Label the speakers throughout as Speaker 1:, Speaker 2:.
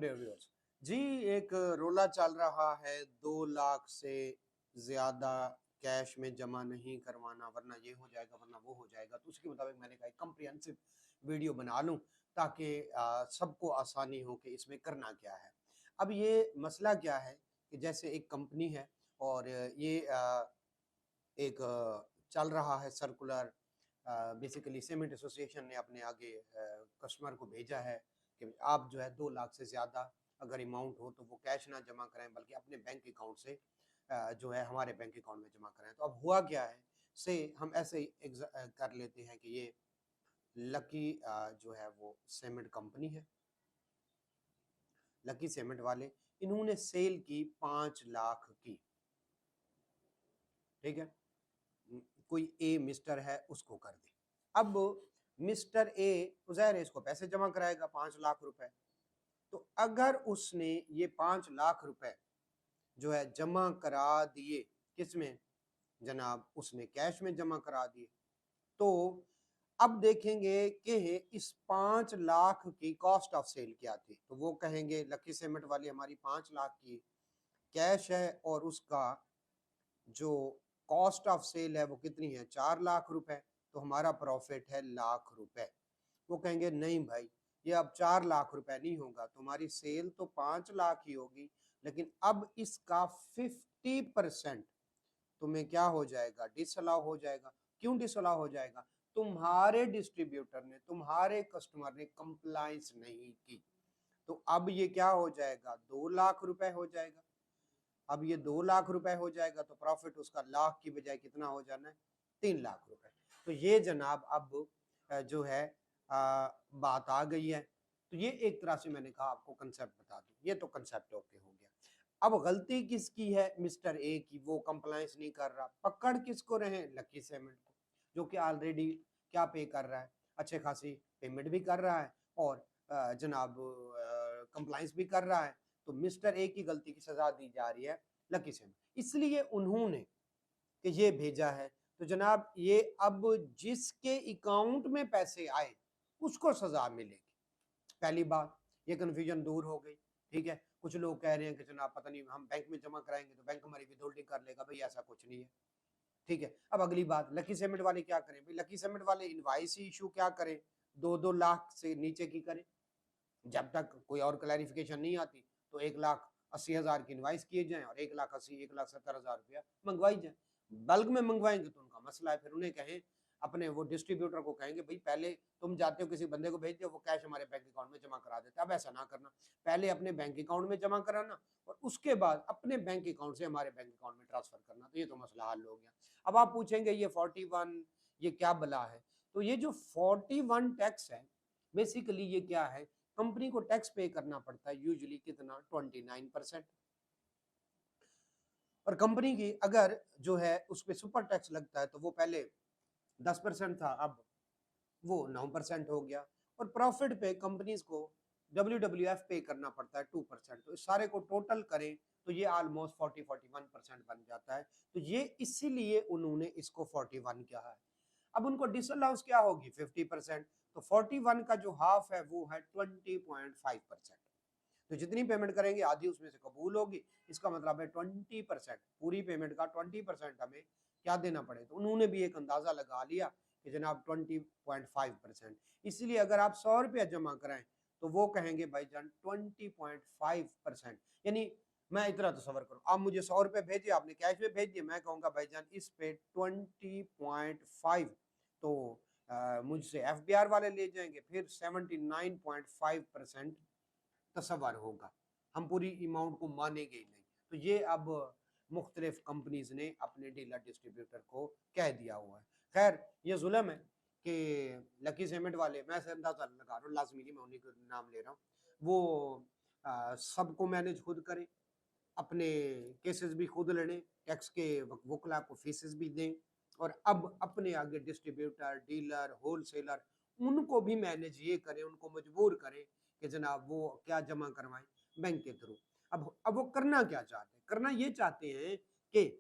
Speaker 1: Dear viewers जी। एक रोला चल रहा है, 2 लाख से ज्यादा कैश में जमा नहीं करवाना वरना ये हो जाएगा वरना वो हो जाएगा। तो उसके मुताबिक मैंने कहा कम्प्रिहेंसिव वीडियो बना लूं ताकि सबको आसानी हो कि इसमें करना क्या है। अब ये मसला क्या है कि जैसे एक कंपनी है और ये एक चल रहा है सर्कुलर। बेसिकली सीमेंट एसोसिएशन ने अपने आगे कस्टमर को भेजा है कि आप जो है 2 लाख से ज़्यादा अगर अमाउंट हो तो वो कैश ना जमा करें बल्कि अपने बैंक अकाउंट से जो है हमारे बैंक अकाउंट में जमा करें। तो अब हुआ क्या है से हम ऐसे ही कर लेते हैं कि ये लकी जो है वो सीमेंट कंपनी है। लकी सीमेंट वाले इन्होंने सेल की 5 लाख की, ठीक है। कोई ए मिस्टर है उसको कर दे। अब मिस्टर ए ज़ाहिर है इसको पैसे जमा कराएगा 5 लाख रुपए। तो अगर उसने ये 5 लाख रुपए जो है जमा करा दिए, किसमें जनाब, उसने कैश में जमा करा दिए, तो अब देखेंगे कि इस 5 लाख की कॉस्ट ऑफ सेल क्या थी। तो वो कहेंगे लकी सीमेंट वाली हमारी 5 लाख की कैश है और उसका जो कॉस्ट ऑफ सेल है वो कितनी है, 4 लाख रुपए। तो हमारा प्रॉफिट है लाख रुपए। वो कहेंगे नहीं भाई, ये अब 4 लाख रुपए नहीं होगा, तुम्हारी सेल तो 5 लाख ही होगी लेकिन अब इसका 50% तुम्हें क्या हो जाएगा, डिसअलाउ हो जाएगा। क्यों डिसअलाउ हो जाएगा? तुम्हारे डिस्ट्रीब्यूटर ने, तुम्हारे कस्टमर ने कंप्लाइंस नहीं की। तो अब ये क्या हो जाएगा, 2 लाख रुपए हो जाएगा। अब ये 2 लाख रुपए हो जाएगा तो प्रॉफिट उसका लाख की बजाय कितना हो जाना है, 3 लाख रुपए। तो ये जनाब अब जो है बात आ गई है। तो ये एक तरह से मैंने कहा आपको कंसेप्ट बता दूं। ये तो कंसेप्ट ओके हो गया। अब गलती किसकी है, मिस्टर ए की, वो कंप्लायंस नहीं कर रहा। पकड़ किसको रहे, लकी सीमेंट को, जो कि ऑलरेडी क्या पे कर रहा है, अच्छे खासी पेमेंट भी कर रहा है और जनाब कंप्लायंस भी कर रहा है। तो मिस्टर ए की गलती की सजा दी जा रही है लकी सेन, इसलिए उन्होंने कि ये भेजा है। तो जनाब ये अब जिसके अकाउंट में पैसे आए उसको सजा मिलेगी। पहली बात, ये कन्फ्यूजन दूर हो गई, ठीक है। कुछ लोग कह रहे हैं कि जनाब पता नहीं हम बैंक में जमा कराएंगे तो बैंक हमारी विथहोल्डिंग कर लेगा। भाई ऐसा कुछ नहीं है, ठीक है। अब अगली बात, लकी सीमेंट वाले क्या करें? भाई लकी सीमेंट वाले इनवाइस इशू क्या करें, 2-2 लाख से नीचे की करें। जब तक कोई और क्लैरिफिकेशन नहीं आती तो 1,80,000 की इनवाइस किए जाएं और 1,80,000 1,70,000 रुपया मंगवाई जाए। बल्क में मंगवाएंगे तो उनका मसला है, फिर उन्हें कहें, अपने वो डिस्ट्रीब्यूटर को कहेंगे भाई पहले तुम जाते हो किसी बंदे को भेजते हो, वो कैश हमारे बैंक अकाउंट में जमा करा देता है। अब ऐसा ना करना, पहले अपने बैंक अकाउंट में जमा कराना और उसके बाद अपने बैंक अकाउंट से हमारे बैंक अकाउंट में ट्रांसफर करना। तो ये तो मसला हल हो गया। अब आप पूछेंगे ये 41 ये क्या बला है? तो ये जो 41 टैक्स है, बेसिकली ये क्या है, कंपनी को टैक्स पे करना पड़ता है यूजुअली कितना, 29%। और कंपनी की अगर जो है उस पर सुपर टैक्स लगता है तो वो पहले 10% था, अब वो 9% हो गया। और प्रॉफिट पे कंपनीज को WWF पे करना पड़ता है 2%। तो इस सारे को टोटल करें तो ये ऑलमोस्ट 40-41% बन जाता है। तो ये इसीलिए उन्होंने इसको 41 किया है। अब उनको डिसअलाउंस क्या होगी, 50%। तो 41 का जो हाफ है वो है 20.5%। तो जितनी पेमेंट करेंगे आधी उसमें से कबूल होगी। इसका मतलब है 20%, पूरी पेमेंट का 20% हमें क्या देना पड़े। तो उन्होंने भी एक अंदाजा लगा लिया कि जनाब 20.5%। इसलिए अगर आप 100 रुपया जमा कराएं तो वो कहेंगे भाईजान 20.5%। यानी मैं इतना तस्वर करूं, आप मुझे 100 रुपये भेजिए, आपने कैश में भेज दिए, मैं कहूंगा भाईजान इस पे 20.5। तो मुझसे FBR वाले ले जाएंगे, फिर 79.5% तस्वर होगा। हम पूरी अमाउंट को मानेंगे ही नहीं। तो ये अब मुख्तलिफ कंपनीज ने अपने डीलर डिस्ट्रीब्यूटर को कह दिया हुआ है। खैर ये जुल्म है कि लकी सीमेंट वाले, मैं से अंदाजा लगा रहा हूँ, लाजमी नहीं मैं उन्हीं का नाम ले रहा हूँ, वो सबको मैनेज खुद करें, अपने केसेस भी खुद लड़ें, टैक्स के वकला को फीसेस भी दें और अब अपने आगे डिस्ट्रीब्यूटर, डीलर, होलसेलर उनको भी मैनेज ये करें, उनको मजबूर करें कि जनाब वो क्या जमा करवाएं बैंक के थ्रू। अब वो करना क्या चाहते हैं, करना ये चाहते हैं कि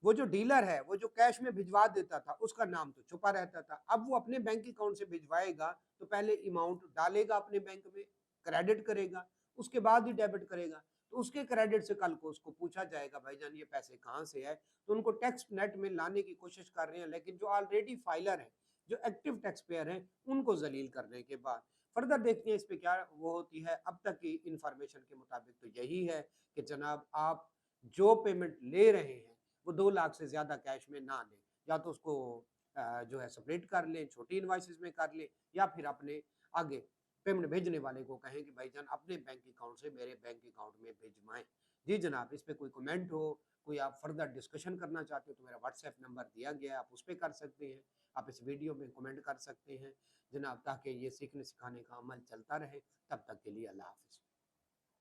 Speaker 1: वो जो डीलर है वो जो कैश में भिजवा देता था उसका नाम तो छुपा रहता था। अब वो अपने बैंक अकाउंट से भिजवाएगा तो पहले अमाउंट डालेगा अपने बैंक में, क्रेडिट करेगा, उसके बाद ही डेबिट करेगा। तो उसके क्रेडिट से कल को उसको पूछा जाएगा भाईजान ये पैसे कहाँ से है। तो उनको टैक्स नेट में लाने की कोशिश कर रहे हैं, लेकिन जो ऑलरेडी फाइलर है, जो एक्टिव टैक्स पेयर हैं, उनको जलील करने के बाद फर्दर देखते हैं इस पे क्या वो होती है। अब तक की इंफॉर्मेशन के मुताबिक तो यही है कि जनाब आप जो पेमेंट ले रहे हैं वो 2 लाख से ज़्यादा कैश में ना लें, या तो उसको जो है सेपरेट कर लें, छोटी इनवॉइसेस में कर लें, या फिर अपने आगे पेमेंट भेजने वाले को कहें कि भाईजान अपने बैंक अकाउंट से मेरे बैंक अकाउंट में भिजवाएं। जी जनाब, इस पे कोई कमेंट हो, कोई आप फर्दर डिस्कशन करना चाहते हो तो मेरा व्हाट्सएप नंबर दिया गया है, आप उस पर कर सकते हैं। आप इस वीडियो में कमेंट कर सकते हैं जनाब, ताकि ये सीखने सिखाने का अमल चलता रहे। तब तक के लिए अल्लाह हाफिज़।